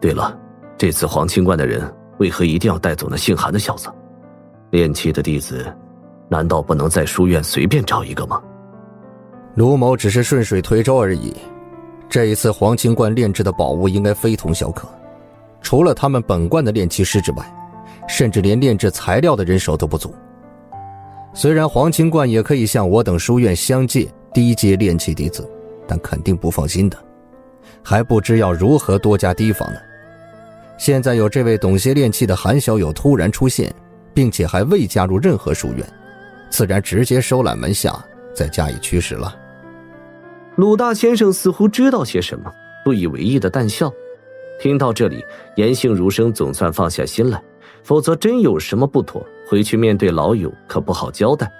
对了，这次皇清观的人为何一定要带走那姓韩的小子？炼气的弟子难道不能在书院随便找一个吗？卢某只是顺水推舟而已，这一次皇清观炼制的宝物应该非同小可，除了他们本观的炼气师之外，甚至连炼制材料的人手都不足。虽然皇清观也可以向我等书院相借低阶炼气弟子，但肯定不放心的，还不知要如何多加提防呢。现在有这位懂些炼气的韩小友突然出现，并且还未加入任何书院，自然直接收揽门下，再加以驱使了。鲁大先生似乎知道些什么，不以为意的淡笑。听到这里，言姓儒生总算放下心来，否则真有什么不妥，回去面对老友可不好交代。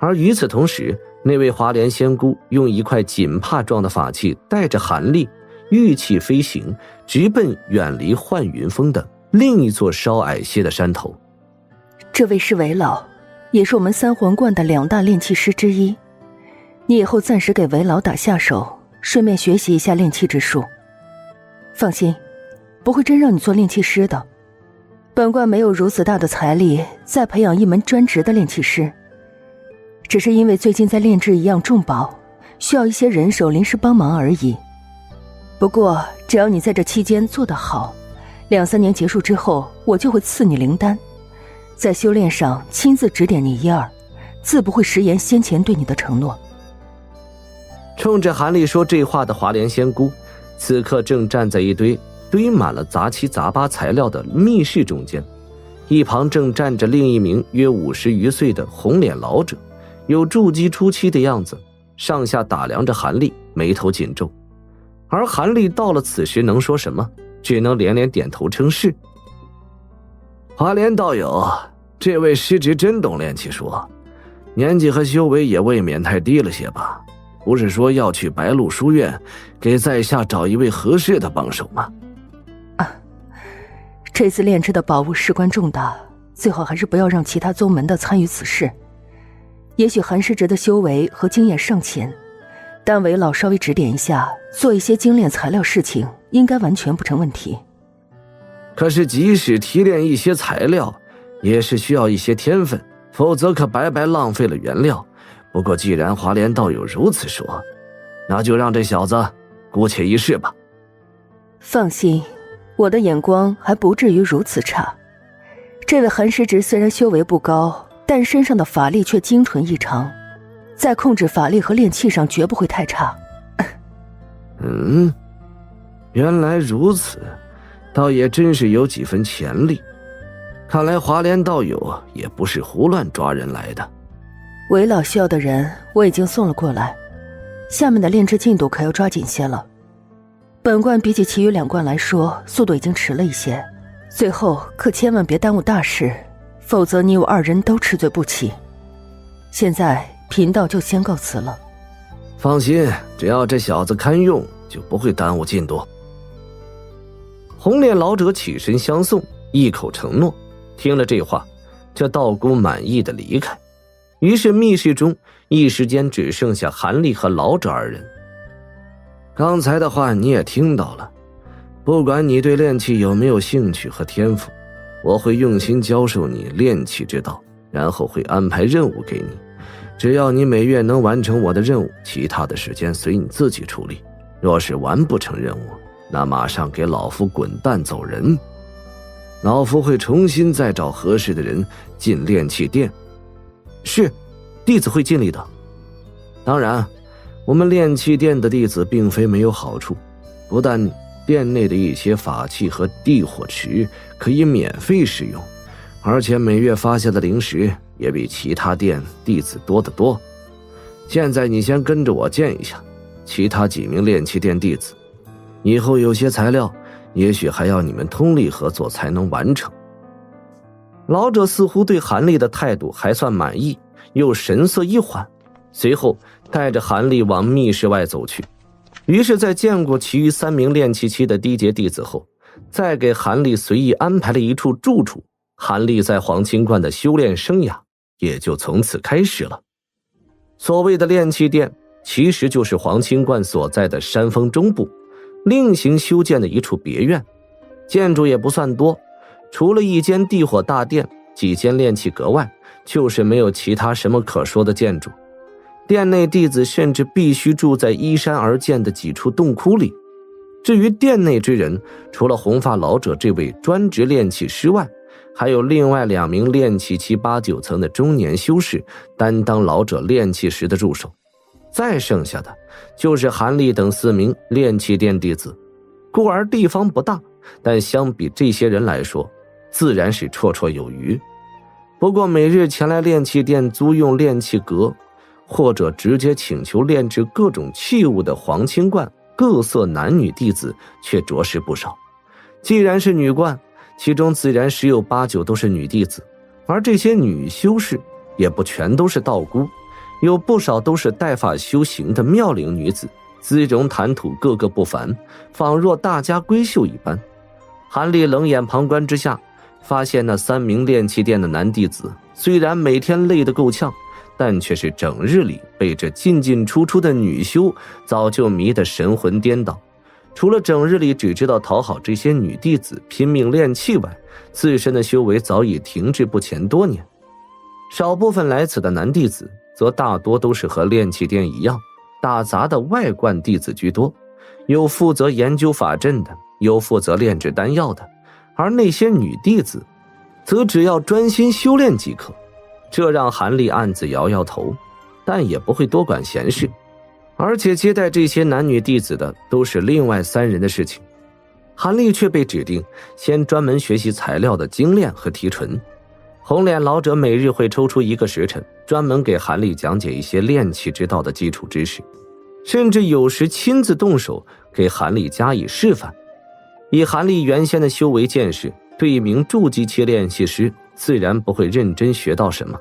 而与此同时，那位华莲仙姑用一块锦帕状的法器带着韩立御气飞行，直奔远离幻云峰的另一座稍矮些的山头。这位是韦老，也是我们三皇观的2大炼气师之一，你以后暂时给韦老打下手，顺便学习一下炼气之术。放心，不会真让你做炼气师的。本观没有如此大的财力再培养一门专职的炼气师，只是因为最近在炼制一样重宝，需要一些人手临时帮忙而已。不过只要你在这期间做得好，2-3年结束之后，我就会赐你灵丹，在修炼上亲自指点你一二，自不会食言先前对你的承诺。冲着韩立说这话的华莲仙姑，此刻正站在一堆堆满了杂七杂八材料的密室中间，一旁正站着另一名约50余岁的红脸老者，有筑基初期的样子，上下打量着韩立，眉头紧皱。而韩立到了此时能说什么，只能连连点头称是。华莲道友，这位师侄真懂炼气术，年纪和修为也未免太低了些吧？不是说要去白鹿书院给在下找一位合适的帮手吗？这次炼制的宝物事关重大，最好还是不要让其他宗门的参与此事。也许韩师侄的修为和经验尚浅，但韦老稍微指点一下，做一些精炼材料事情，应该完全不成问题。可是即使提炼一些材料，也是需要一些天分，否则可白白浪费了原料。不过既然华莲道友如此说，那就让这小子姑且一试吧。放心，我的眼光还不至于如此差。这位韩师侄虽然修为不高，但身上的法力却精纯异常，在控制法力和炼气上绝不会太差。原来如此，倒也真是有几分潜力。看来华莲道友也不是胡乱抓人来的。韦老需要的人我已经送了过来，下面的炼制进度可要抓紧些了。本观比起其余2观来说，速度已经迟了一些，最后可千万别耽误大事，否则你我2人都吃罪不起。现在贫道就先告辞了。放心，只要这小子堪用，就不会耽误进度。红脸老者起身相送，一口承诺。听了这话，这道姑满意的离开。于是密室中一时间只剩下韩立和老者2人。刚才的话你也听到了，不管你对炼气有没有兴趣和天赋，我会用心教授你炼气之道，然后会安排任务给你。只要你每月能完成我的任务，其他的时间随你自己处理。若是完不成任务，那马上给老夫滚蛋走人。老夫会重新再找合适的人进炼气殿。是，弟子会尽力的。当然，我们炼气殿的弟子并非没有好处，不但殿内的一些法器和地火池可以免费使用，而且每月发下的灵石也比其他殿弟子多得多。现在你先跟着我见一下其他几名炼气殿弟子，以后有些材料也许还要你们通力合作才能完成。老者似乎对韩立的态度还算满意，又神色一缓，随后带着韩立往密室外走去。于是在见过其余3名炼气期的低阶弟子后，再给韩立随意安排了一处住处。韩立在黄清观的修炼生涯也就从此开始了。所谓的炼气殿，其实就是黄清观所在的山峰中部另行修建的一处别院。建筑也不算多，除了一间地火大殿、几间炼气阁外，就是没有其他什么可说的建筑。殿内弟子甚至必须住在依山而建的几处洞窟里。至于殿内之人，除了红发老者这位专职炼气师外，还有另外2名炼气7、8、9层的中年修士担当老者炼气时的助手，再剩下的就是韩立等4名炼气殿弟子。故而地方不大，但相比这些人来说，自然是绰绰有余。不过每日前来炼气殿租用炼气阁，或者直接请求炼制各种器物的黄清观各色男女弟子却着实不少。既然是女观，其中自然10有8、9都是女弟子，而这些女修士也不全都是道姑，有不少都是带发修行的妙龄女子，姿容谈吐个个不凡，仿若大家闺秀一般。韩立冷眼旁观之下，发现那3名炼气殿的男弟子虽然每天累得够呛，但却是整日里被这进进出出的女修早就迷得神魂颠倒。除了整日里只知道讨好这些女弟子拼命炼气外，自身的修为早已停滞不前多年。少部分来此的男弟子则大多都是和炼气殿一样打杂的外观弟子居多，有负责研究法阵的，有负责炼制丹药的，而那些女弟子则只要专心修炼即可。这让韩立暗自摇摇头，但也不会多管闲事。而且接待这些男女弟子的都是另外3人的事情，韩立却被指定先专门学习材料的精炼和提纯。红脸老者每日会抽出1个时辰，专门给韩立讲解一些炼气之道的基础知识，甚至有时亲自动手给韩立加以示范。以韩立原先的修为见识，对一名筑基期炼气师自然不会认真学到什么，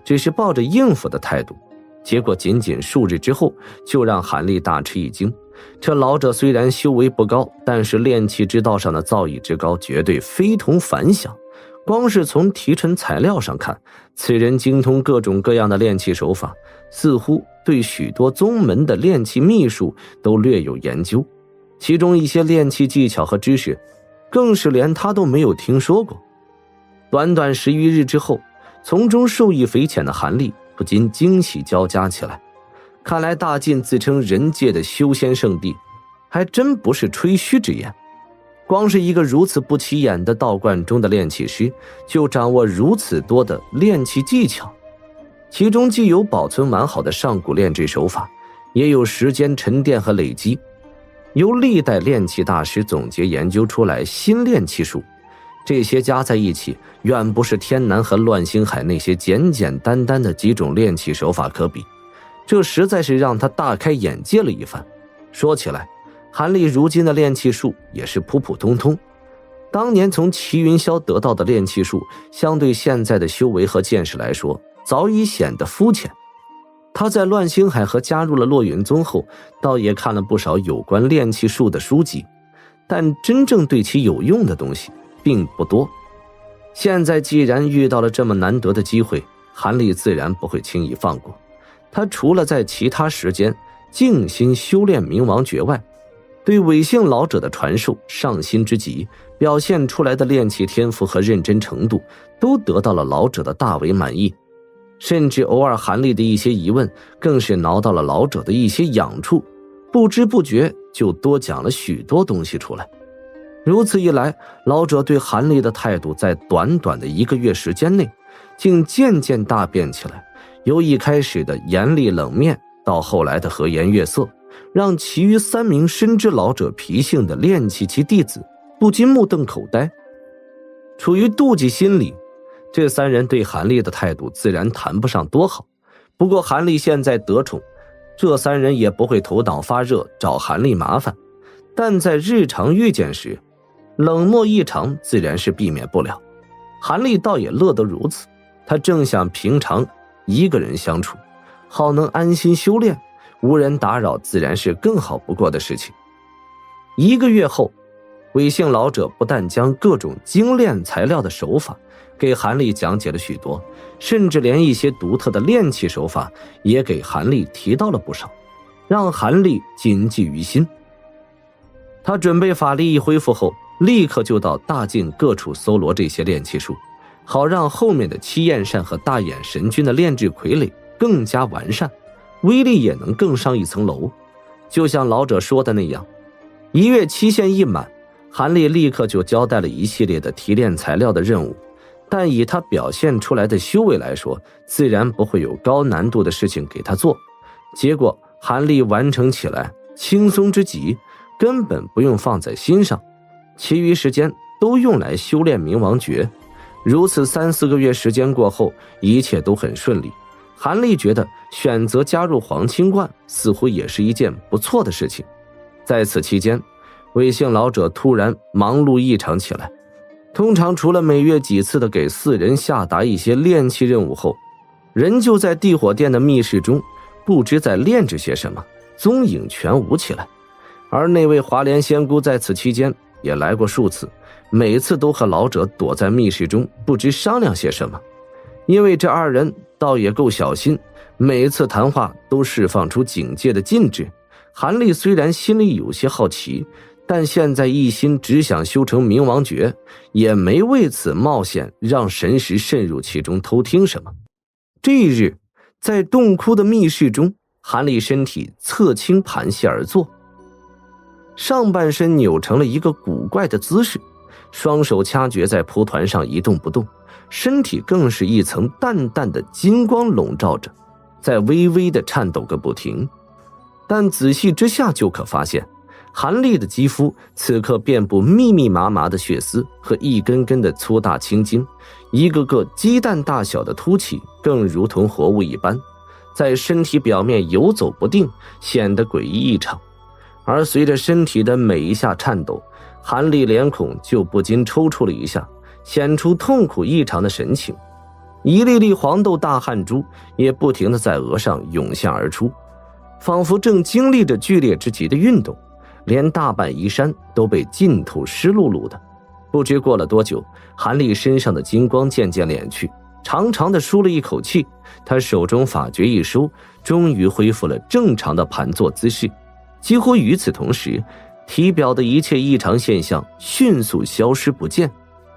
只是抱着应付的态度。结果仅仅数日之后，就让韩立大吃一惊。这老者虽然修为不高，但是炼气之道上的造诣之高绝对非同凡响。光是从提纯材料上看，此人精通各种各样的炼气手法，似乎对许多宗门的炼气秘术都略有研究，其中一些炼气技巧和知识更是连他都没有听说过。短短10余日之后，从中受益匪浅的韩立不禁惊喜交加起来。看来大晋自称人界的修仙圣地，还真不是吹嘘之言。光是一个如此不起眼的道观中的炼气师，就掌握如此多的炼气技巧，其中既有保存完好的上古炼制手法，也有时间沉淀和累积，由历代炼气大师总结研究出来新炼气术。这些加在一起，远不是天南和乱星海那些简简单单的几种炼气手法可比，这实在是让他大开眼界了一番。说起来，韩立如今的炼气术也是普普通通，当年从齐云霄得到的炼气术，相对现在的修为和见识来说，早已显得肤浅。他在乱星海和加入了落云宗后，倒也看了不少有关炼气术的书籍，但真正对其有用的东西并不多。现在既然遇到了这么难得的机会，韩立自然不会轻易放过。他除了在其他时间静心修炼冥王诀外，对韦姓老者的传授上心之极，表现出来的炼气天赋和认真程度都得到了老者的大为满意。甚至偶尔韩立的一些疑问，更是挠到了老者的一些痒处，不知不觉就多讲了许多东西出来。如此一来，老者对韩立的态度在短短的1个月时间内，竟渐渐大变起来，由一开始的严厉冷面，到后来的和颜悦色，让其余3名深知老者脾性的炼气期弟子不禁目瞪口呆。处于妒忌心理，这3人对韩立的态度自然谈不上多好。不过韩立现在得宠，这3人也不会头脑发热找韩立麻烦，但在日常遇见时，冷漠异常自然是避免不了。韩立倒也乐得如此，他正想平常一个人相处，好能安心修炼，无人打扰自然是更好不过的事情。1个月后，韦姓老者不但将各种精炼材料的手法给韩立讲解了许多，甚至连一些独特的炼气手法也给韩立提到了不少，让韩立谨记于心。他准备法力一恢复后，立刻就到大境各处搜罗这些炼气术，好让后面的七焰扇和大眼神君的炼制傀儡更加完善，威力也能更上一层楼。就像老者说的那样，1月期限一满，韩立立刻就交代了一系列的提炼材料的任务，但以他表现出来的修为来说，自然不会有高难度的事情给他做。结果韩立完成起来轻松之极，根本不用放在心上，其余时间都用来修炼冥王诀。如此3-4个月时间过后，一切都很顺利。韩立觉得选择加入皇清观似乎也是一件不错的事情。在此期间，魏姓老者突然忙碌异常起来。通常除了每月几次的给4人下达一些炼气任务后，人就在地火殿的密室中不知在炼制些什么，踪影全无起来。而那位华莲仙姑在此期间也来过数次，每次都和老者躲在密室中不知商量些什么。因为这2人倒也够小心，每次谈话都释放出警戒的禁制。韩立虽然心里有些好奇，但现在一心只想修成冥王诀，也没为此冒险让神识渗入其中偷听什么。这一日，在洞窟的密室中，韩立身体侧倾盘膝而坐，上半身扭成了一个古怪的姿势，双手掐诀在蒲团上一动不动，身体更是一层淡淡的金光笼罩着，在微微的颤抖个不停。但仔细之下就可发现，韩立的肌肤此刻遍布密密麻麻的血丝和一根根的粗大青筋，一个个鸡蛋大小的凸起更如同活物一般，在身体表面游走不定，显得诡异异常。而随着身体的每一下颤抖，韩立脸孔就不禁抽搐了一下，显出痛苦异常的神情。一粒粒黄豆大汗珠也不停地在额上涌现而出，仿佛正经历着剧烈之极的运动，连大半衣衫都被浸透湿漉漉的。不知过了多久，韩立身上的金光渐渐敛去，长长的舒了一口气，他手中法诀一收，终于恢复了正常的盘坐姿势。几乎与此同时，体表的一切异常现象迅速消失不见，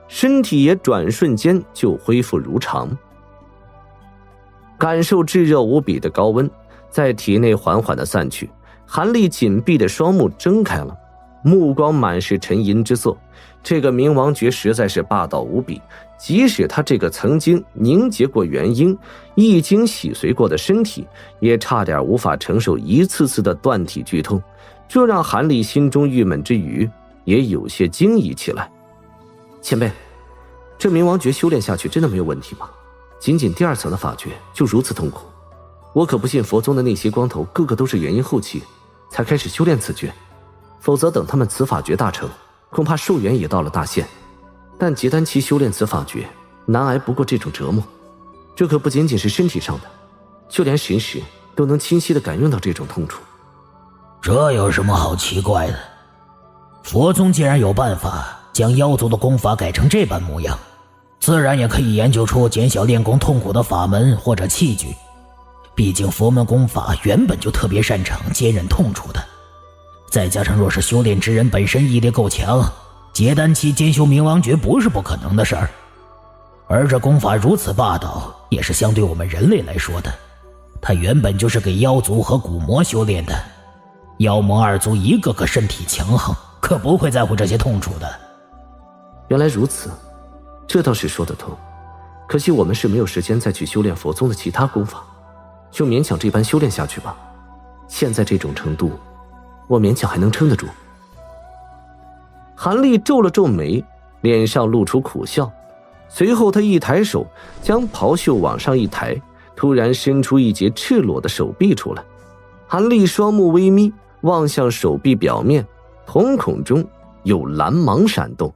身体也转瞬间就恢复如常。感受炙热无比的高温在体内缓缓地散去，韩立紧闭的双目睁开了，目光满是沉吟之色。这个冥王诀实在是霸道无比，即使他这个曾经凝结过元婴、易经洗髓过的身体，也差点无法承受一次次的断体剧痛，这让韩立心中郁闷之余，也有些惊疑起来。前辈，这冥王诀修炼下去真的没有问题吗？仅仅第2层的法诀就如此痛苦，我可不信佛宗的那些光头个个都是元婴后期才开始修炼此诀，否则等他们此法诀大成，恐怕寿元也到了大限。但结丹期修炼此法诀，难挨不过这种折磨。这可不仅仅是身体上的，就连神识都能清晰地感应到这种痛楚。这有什么好奇怪的？佛宗既然有办法将妖族的功法改成这般模样，自然也可以研究出减小练功痛苦的法门或者器具。毕竟佛门功法原本就特别擅长坚忍痛楚的，再加上若是修炼之人本身毅力够强，结丹期兼修冥王诀不是不可能的事儿。而这功法如此霸道，也是相对我们人类来说的，它原本就是给妖族和古魔修炼的，妖魔2族一个个身体强横，可不会在乎这些痛楚的。原来如此，这倒是说得通。可惜我们是没有时间再去修炼佛宗的其他功法，就勉强这般修炼下去吧。现在这种程度，我勉强还能撑得住。韩立皱了皱眉，脸上露出苦笑，随后他一抬手，将袍袖往上一抬，突然伸出一截赤裸的手臂出来。韩立双目微眯，望向手臂表面，瞳孔中有蓝芒闪动。